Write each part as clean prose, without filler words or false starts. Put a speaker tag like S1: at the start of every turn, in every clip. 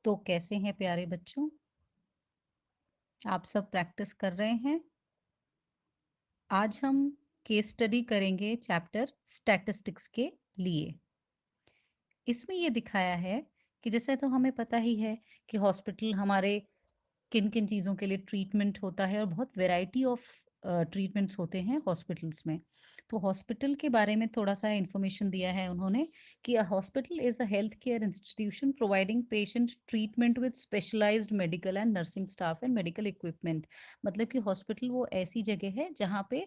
S1: तो कैसे हैं प्यारे बच्चों, आप सब प्रैक्टिस कर रहे हैं। आज हम केस स्टडी करेंगे चैप्टर स्टैटिस्टिक्स के लिए। इसमें ये दिखाया है कि जैसे तो हमें पता ही है कि हॉस्पिटल हमारे किन किन चीज़ों के लिए ट्रीटमेंट होता है और बहुत वैरायटी ऑफ ट्रीटमेंट्स होते हैं हॉस्पिटल्स में। तो हॉस्पिटल के बारे में थोड़ा सा इन्फॉर्मेशन दिया है उन्होंने कि a hospital is a health care institution providing patient treatment with specialised medical and nursing staff and medical equipment. मतलब कि हॉस्पिटल वो ऐसी जगह है जहाँ पे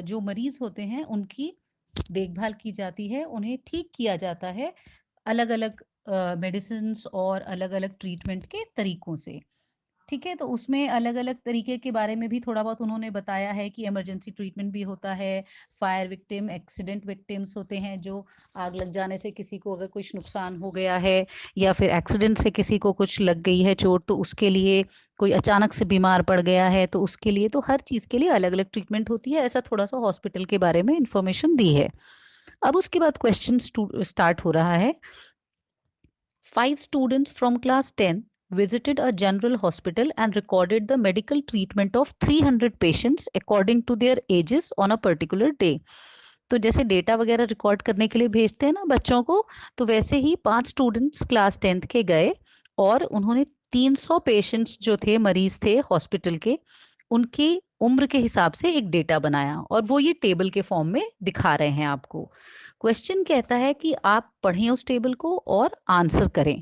S1: जो मरीज होते हैं उनकी देखभाल की जाती है, उन्हें ठीक किया जाता है अलग अलग मेडिसिन और अलग अलग ट्रीटमेंट के तरीकों से। ठीक है, तो उसमें अलग-अलग तरीके के बारे में भी थोड़ा बहुत उन्होंने बताया है कि इमरजेंसी ट्रीटमेंट भी होता है, फायर विक्टिम, एक्सीडेंट विक्टिम्स होते हैं, जो आग लग जाने से किसी को अगर कुछ नुकसान हो गया है या फिर एक्सीडेंट से किसी को कुछ लग गई है चोट, तो उसके लिए कोई अचानक से बीमार पड़ गया है, तो उसके लिए तो हर चीज़ के लिए अलग-अलग ट्रीटमेंट होती है। ऐसा थोड़ा-सा हॉस्पिटल के बारे में इन्फॉर्मेशन दी है। अब उसके बाद क्वेश्चन स्टार्ट हो रहा है। 5 students from class 10 visited a general hospital and recorded the medical treatment of 300 patients according to their ages on a particular day. तो जैसे डेटा वगैरह रिकॉर्ड करने के लिए भेजते हैं ना बच्चों को, तो वैसे ही 5 स्टूडेंट्स क्लास 10th के गए और उन्होंने 300 पेशेंट्स जो थे, मरीज थे हॉस्पिटल के, उनकी उम्र के हिसाब से एक डेटा बनाया और वो ये टेबल के फॉर्म में दिखा रहे हैं आपको। क्वेश्चन कहता है कि आप पढ़ें उस टेबल को और आंसर करें।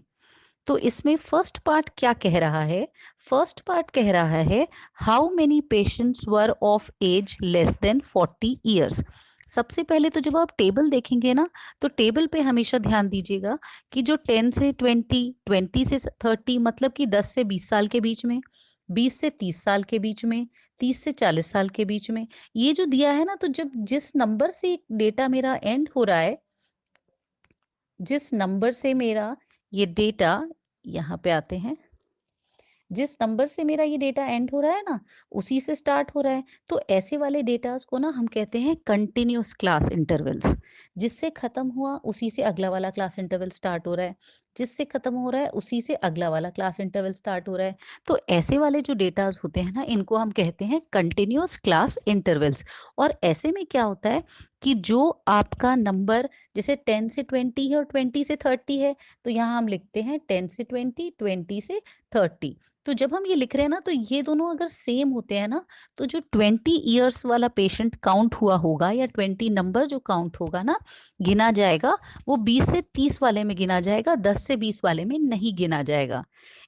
S1: तो इसमें फर्स्ट पार्ट क्या कह रहा है? फर्स्ट पार्ट कह रहा है how many patients were of age less than 40 years. सबसे पहले तो जब आप टेबल देखेंगे ना, तो टेबल पे हमेशा ध्यान दीजिएगा कि जो 10 से 20, 20 से 30, मतलब कि 10 से 20 साल के बीच में, 20 से 30 साल के बीच में, 30 से 40 साल के बीच में, ये जो दिया है ना, तो जब जिस नंबर से डेटा मेरा एंड हो रहा है, जिस नंबर से मेरा ये डेटा, यहाँ पे आते हैं, जिस नंबर से मेरा ये डेटा एंड हो रहा है ना, उसी से स्टार्ट हो रहा है। तो ऐसे वाले डेटास को ना हम कहते हैं कंटिन्यूअस क्लास इंटरवल्स। जिससे खत्म हुआ उसी से अगला वाला क्लास इंटरवल स्टार्ट हो रहा है, जिससे खत्म हो रहा है उसी से अगला वाला क्लास इंटरवल स्टार्ट हो रहा है। तो ऐसे वाले जो डेटास होते हैं ना, इनको हम कहते हैं कंटिन्यूअस क्लास इंटरवल्स। और ऐसे में क्या होता है कि जो आपका नंबर जैसे 10 से 20 है और 20 से 30 है, तो यहाँ हम लिखते हैं 10 से 20, 20 से 30। तो जब हम ये लिख रहे हैं ना, तो ये दोनों अगर सेम होते हैं ना, तो जो 20 ईयर्स वाला पेशेंट काउंट हुआ होगा या 20 नंबर जो काउंट होगा ना, गिना जाएगा, वो 20 से 30 वाले में गिना जाएगा, 10 से 20 वाले में नहीं गिना जाएगा।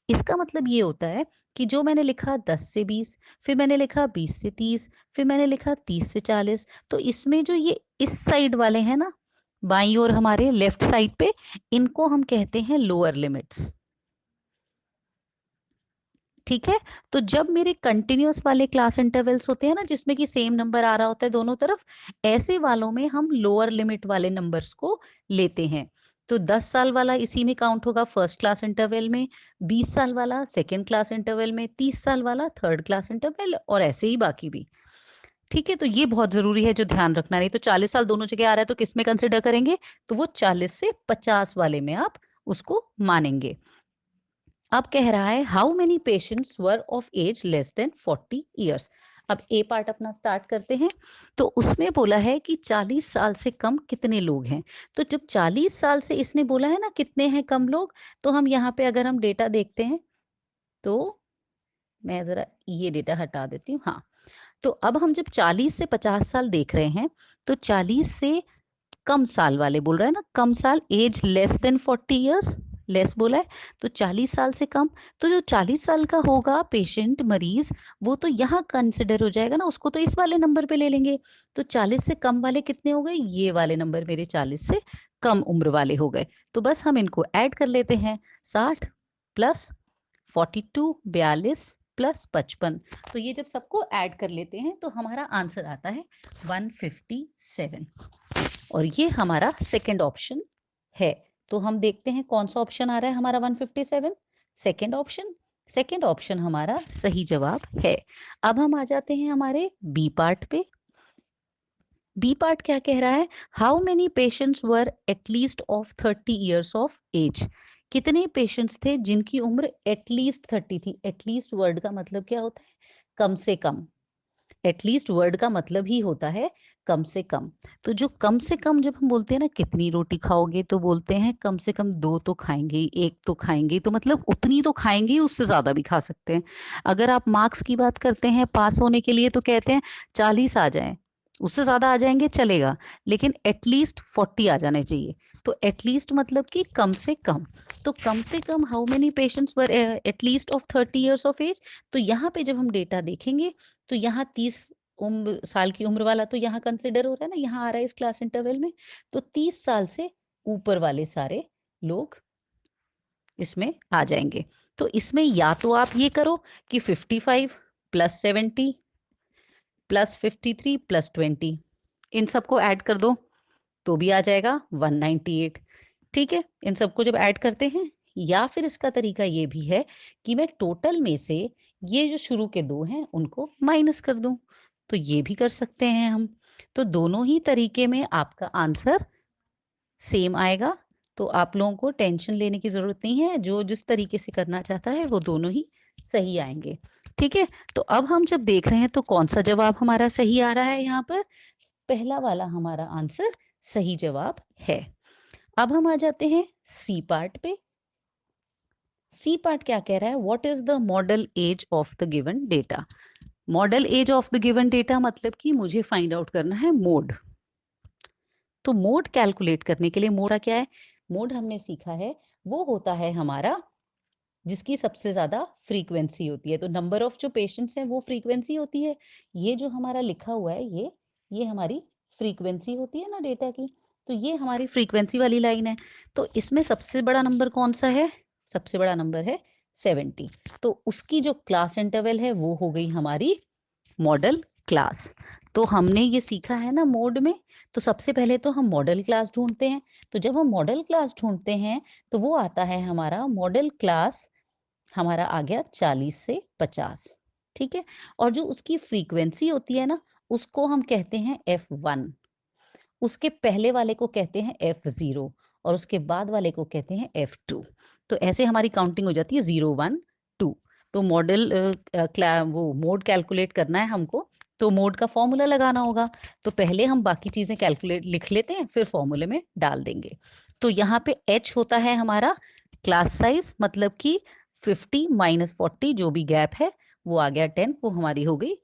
S1: इसका मतलब ये होता है कि जो मैंने लिखा 10 से 20, फिर मैंने लिखा 20 से 30, फिर मैंने लिखा 30 से 40, तो इसमें जो ये इस साइड वाले हैं ना, बाईं ओर हमारे लेफ्ट साइड पे, इनको हम कहते हैं लोअर लिमिट्स। ठीक है, तो जब मेरे कंटिन्यूअस वाले क्लास इंटरवल्स होते हैं ना, जिसमें कि सेम नंबर आ रहा होता है दोनों तरफ, ऐसे वालों में हम लोअर लिमिट वाले नंबर्स को लेते हैं। तो 10 साल वाला इसी में काउंट होगा फर्स्ट क्लास इंटरवल में, 20 साल वाला सेकेंड क्लास इंटरवल में, 30 साल वाला थर्ड क्लास इंटरवल, और ऐसे ही बाकी भी। ठीक है, तो ये बहुत जरूरी है जो ध्यान रखना, नहीं तो 40 साल दोनों जगह आ रहा है तो किस में कंसिडर करेंगे? तो वो 40 से 50 वाले में आप उसको मानेंगे। अब कह रहा है how many patients were of age less than 40 years. अब ए पार्ट अपना स्टार्ट करते हैं। तो उसमें बोला है कि 40 साल से कम कितने लोग हैं। तो जब 40 साल से इसने बोला है ना कितने हैं कम लोग, तो हम यहाँ पे अगर हम डेटा देखते हैं, तो मैं जरा ये डेटा हटा देती हूँ। हाँ, तो अब हम जब 40 से 50 साल देख रहे हैं, तो 40 से कम साल वाले बोल रहा है ना, कम साल, age less than 40 years, less बोला है, तो 40 साल से कम। तो जो 40 साल का होगा पेशेंट, मरीज, वो तो यहाँ कंसिडर हो जाएगा ना, उसको तो इस वाले नंबर पे ले लेंगे। तो 40 से कम वाले कितने हो गए? ये वाले नंबर मेरे 40 से कम उम्र वाले हो गए। तो बस हम इनको ऐड कर लेते हैं, 60 प्लस 42, 42 प्लस 55। तो ये जब सबको ऐड कर लेते हैं तो हमारा आंसर आता है 157। और ये हमारा सेकंड ऑप्शन है। तो हम देखते हैं कौन सा ऑप्शन आ रहा है हमारा 157, सेकंड ऑप्शन। सेकंड ऑप्शन हमारा सही जवाब है। अब हम आ जाते हैं हमारे बी पार्ट पे। बी पार्ट क्या कह रहा है? How many patients were at least of 30 years of age. कितने पेशेंट्स थे जिनकी उम्र एटलीस्ट 30 थी। एटलीस्ट वर्ड का मतलब क्या होता है? कम से कम। एटलीस्ट वर्ड का मतलब ही होता है कम से कम। तो जो कम से कम जब हम बोलते हैं ना कितनी रोटी खाओगे, तो बोलते हैं कम से कम 2 तो खाएंगे ही, 1 तो खाएंगे ही। तो मतलब उतनी तो खाएंगे ही, उससे ज्यादा भी खा सकते हैं। अगर आप मार्क्स की बात करते हैं पास होने के लिए, तो कहते हैं 40 आ जाए, उससे ज्यादा आ जाएंगे चलेगा, लेकिन एटलीस्ट 40 आ जाने चाहिए। तो एटलीस्ट मतलब कि कम से कम। तो कम से कम how many patients were at least of 30 years of age. तो यहाँ पे जब हम डेटा देखेंगे, तो यहाँ 30 उम्र साल की उम्र वाला तो यहाँ कंसिडर हो रहा है ना, यहाँ आ रहा है इस क्लास इंटरवल में। तो 30 साल से ऊपर वाले सारे लोग इसमें आ जाएंगे। तो इसमें या तो आप ये करो कि 55 प्लस 70 प्लस 53 प्लस 20, इन सबको ऐड कर दो तो भी आ जाएगा 198। ठीक है, इन सबको जब ऐड करते हैं, या फिर इसका तरीका ये भी है कि मैं टोटल में से ये जो शुरू के 2 हैं उनको माइनस कर दूं, तो ये भी कर सकते हैं हम। तो दोनों ही तरीके में आपका आंसर सेम आएगा। तो आप लोगों को टेंशन लेने की जरूरत नहीं है, जो जिस तरीके से करना चाहता है वो दोनों ही सही आएंगे। ठीक है, तो अब हम जब देख रहे हैं तो कौन सा जवाब हमारा सही आ रहा है, यहाँ पर पहला वाला हमारा आंसर सही जवाब है। अब हम आ जाते हैं सी पार्ट पे। सी पार्ट क्या कह रहा है? What is the modal age of the given data. Modal age of the given data मतलब कि मुझे फाइंड आउट करना है मोड। तो मोड कैलकुलेट करने के लिए, मोड का क्या है? मोड हमने सीखा है वो होता है हमारा जिसकी सबसे ज्यादा फ्रीक्वेंसी होती है। तो नंबर ऑफ जो पेशेंट्स हैं वो फ्रीक्वेंसी होती है। ये जो हमारा लिखा हुआ है ये हमारी फ्रीक्वेंसी होती है ना डेटा की। तो ये हमारी फ्रीक्वेंसी वाली लाइन है। तो इसमें सबसे बड़ा नंबर कौन सा है? सबसे बड़ा नंबर है 70। तो उसकी जो क्लास इंटरवल है वो हो गई हमारी मॉडल क्लास। तो हमने ये सीखा है ना मोड में। तो सबसे पहले तो हम मॉडल क्लास ढूंढते हैं। तो जब हम मॉडल क्लास ढूंढते हैं तो वो आता है हमारा मॉडल क्लास, हमारा आ गया 40 से 50। ठीक है, और जो उसकी फ्रीक्वेंसी होती है ना उसको हम कहते हैं F1। उसके पहले वाले को कहते हैं F0 और उसके बाद वाले को कहते हैं F2। तो ऐसे हमारी काउंटिंग हो जाती है 0 1 2। तो मॉडल वो मोड कैलकुलेट करना है हमको, तो मोड का फॉर्मूला लगाना होगा। तो पहले हम बाकी चीजें कैलकुलेट लिख लेते हैं, फिर फॉर्मूले में डाल देंगे। तो यहाँ पे H होता है हमारा क्लास साइज, मतलब कि 50 माइनस 40 जो भी गैप है वो आ गया 10, वो हमारी हो गई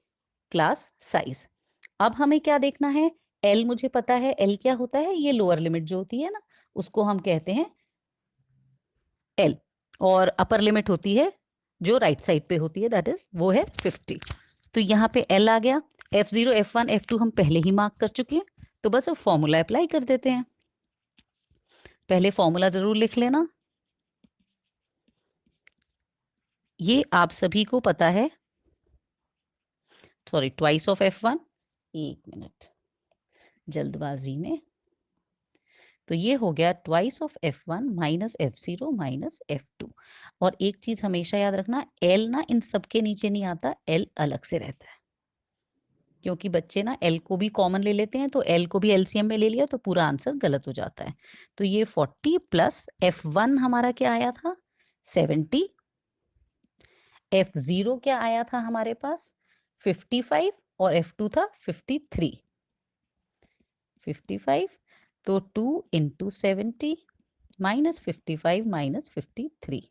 S1: क्लास साइज। अब हमें क्या देखना है? एल मुझे पता है, एल क्या होता है? ये लोअर लिमिट जो होती है ना उसको हम कहते हैं एल, और अपर लिमिट होती है जो राइट साइड पे होती है, दैट इज वो है 50। तो यहाँ पे एल आ गया। F0 F1 F2 हम पहले ही मार्क कर चुके हैं, तो बस अब फॉर्मूला अप्लाई कर देते हैं। पहले फॉर्मूला जरूर लिख लेना, ये आप सभी को पता है। Sorry, twice of F1। एक मिनट, जल्दबाजी में। तो ये हो गया twice of F1 minus F0 minus F2। और एक चीज हमेशा याद रखना, L ना इन सबके नीचे नहीं आता, L अलग से रहता है। क्योंकि बच्चे ना L को भी कॉमन ले लेते हैं, तो L को भी एलसीएम में ले लिया तो पूरा आंसर गलत हो जाता है। तो ये 40 प्लस F1 हमारा क्या आया था? 70। F0 क्या आया था हमारे पास? 55। और F2 था 53। 55, तो 2 इंटू 70 माइनस 55 माइनस 53,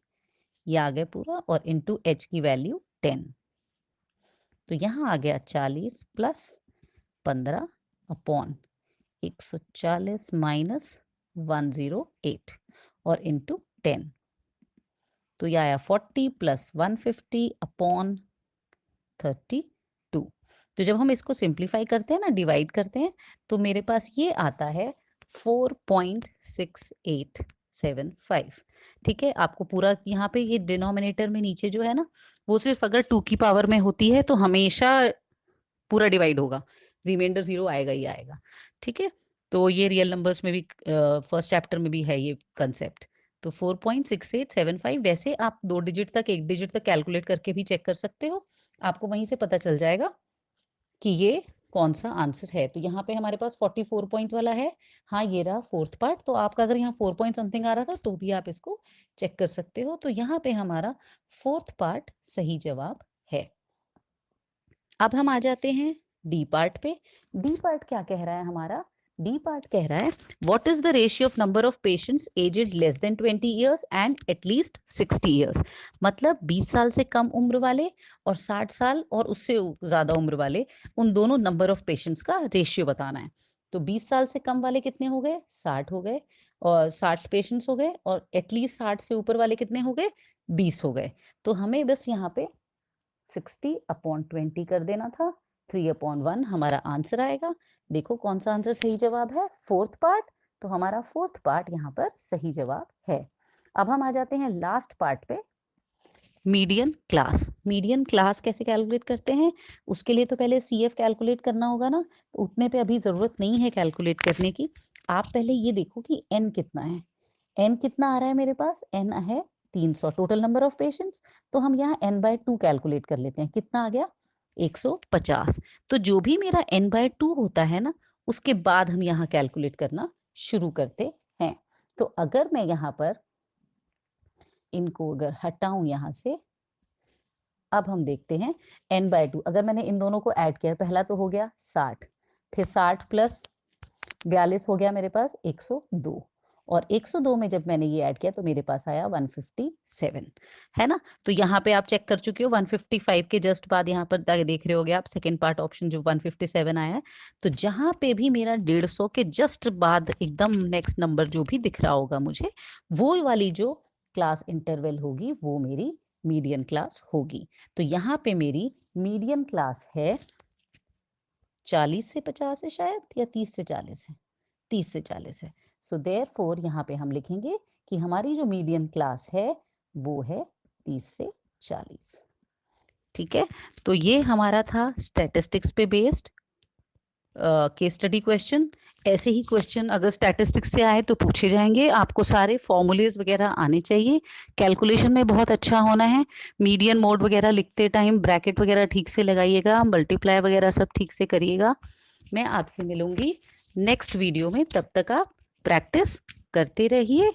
S1: ये आ गया पूरा, और इंटू H की वैल्यू 10। तो यहाँ आ गया 40 प्लस 15 अपॉन 140 माइनस 108 और इंटू 10। तो यह आया 40 प्लस 150 अपॉन 32। तो जब हम इसको सिंप्लीफाई करते हैं ना, डिवाइड करते हैं, तो मेरे पास ये आता है 4.6875। ठीक है, आपको पूरा यहाँ पे ये डिनोमिनेटर में नीचे जो है ना, वो सिर्फ अगर 2 की पावर में होती है तो हमेशा पूरा डिवाइड होगा, रिमाइंडर 0 आएगा ही आएगा। ठीक है, तो ये रियल नंबर्स में भी फर्स्ट चैप्टर में भी है ये कंसेप्ट। तो 4.6875, वैसे आप 2 डिजिट तक, 1 डिजिट तक कैलकुलेट करके भी चेक कर सकते हो, आपको वहीं से पता चल जाएगा कि ये कौन सा आंसर है। तो यहाँ पे हमारे पास 44 पॉइंट वाला है। हाँ, ये रहा फोर्थ पार्ट। तो आपका अगर यहाँ 4 पॉइंट समथिंग आ रहा था तो भी आप इसको चेक कर सकते हो। तो यहाँ पे हमारा फोर्थ पार्ट सही जवाब है। अब हम आ जाते हैं डी पार्ट पे। डी पार्ट क्या कह रहा है हमारा? डी पार्ट कह रहा है what is the ratio of number of patients aged less than 20 years and at least 60 years. मतलब 20 साल से कम उम्र वाले और 60 साल और उससे ज्यादा उम्र वाले, उन दोनों नंबर ऑफ पेशेंट्स का रेशियो बताना है। तो 20 साल से कम वाले कितने हो गए? 60 हो गए, और 60 पेशेंट्स हो गए, और एटलीस्ट 60 से ऊपर वाले कितने हो गए? 20 हो गए। तो हमें बस यहाँ पे 60/20 कर देना था। 3/1 हमारा आंसर आएगा। देखो कौन सा आंसर सही जवाब है? Fourth part. तो हमारा फोर्थ पार्ट यहाँ पर सही जवाब है। अब हम आ जाते हैं लास्ट पार्ट पे, मीडियन क्लास। मीडियन क्लास कैसे कैलकुलेट करते हैं? उसके लिए तो पहले CF कैलकुलेट करना होगा ना, तो उतने पे अभी ज़रूरत नहीं है कैलकुलेट करने की। आप पहले ये देखो कि n कितना है। n कितना आ रहा है मेरे पास? n है 300 टोटल नंबर ऑफ पेशेंट्स। तो हम यहाँ n/2 कैलकुलेट कर लेते हैं। कितना आ गया? 150। तो जो भी मेरा n/2 होता है ना, उसके बाद हम यहाँ कैलकुलेट करना शुरू करते हैं। तो अगर मैं यहाँ पर इनको अगर हटाऊं यहाँ से, अब हम देखते हैं n/2। अगर मैंने इन दोनों को ऐड किया, पहला तो हो गया 60, फिर 60 प्लस 42 हो गया मेरे पास 102, और 102 में जब मैंने ये ऐड किया तो मेरे पास आया 157, है ना। तो यहाँ पे आप चेक कर चुके हो 155 के जस्ट बाद यहाँ पर देख रहे होगे आप सेकेंड पार्ट ऑप्शन जो 157 आया है। तो जहाँ पे भी मेरा 150 के जस्ट बाद एकदम नेक्स्ट नंबर जो भी दिख रहा होगा मुझे, वो वाली जो क्लास इंटरवल होगी वो मेरी मीडियन क्लास होगी। तो यहाँ पे मेरी मीडियन क्लास है 40 से 50 है शायद, या 30 से 40 है, 30 से 40 है। सो देयरफॉर यहाँ पे हम लिखेंगे कि हमारी जो मीडियन क्लास है वो है 30 से 40। ठीक है, तो ये हमारा था स्टैटिस्टिक्स पे बेस्ड केस स्टडी क्वेश्चन। ऐसे ही क्वेश्चन अगर स्टैटिस्टिक्स से आए तो पूछे जाएंगे। आपको सारे फॉर्मूलेज वगैरह आने चाहिए। कैलकुलेशन में बहुत अच्छा होना है। मीडियन मोड वगैरह लिखते टाइम ब्रैकेट वगैरह ठीक से लगाइएगा, मल्टीप्लाई वगैरह सब ठीक से करिएगा। मैं आपसे मिलूंगी नेक्स्ट वीडियो में, तब तक आप प्रैक्टिस करते रहिए।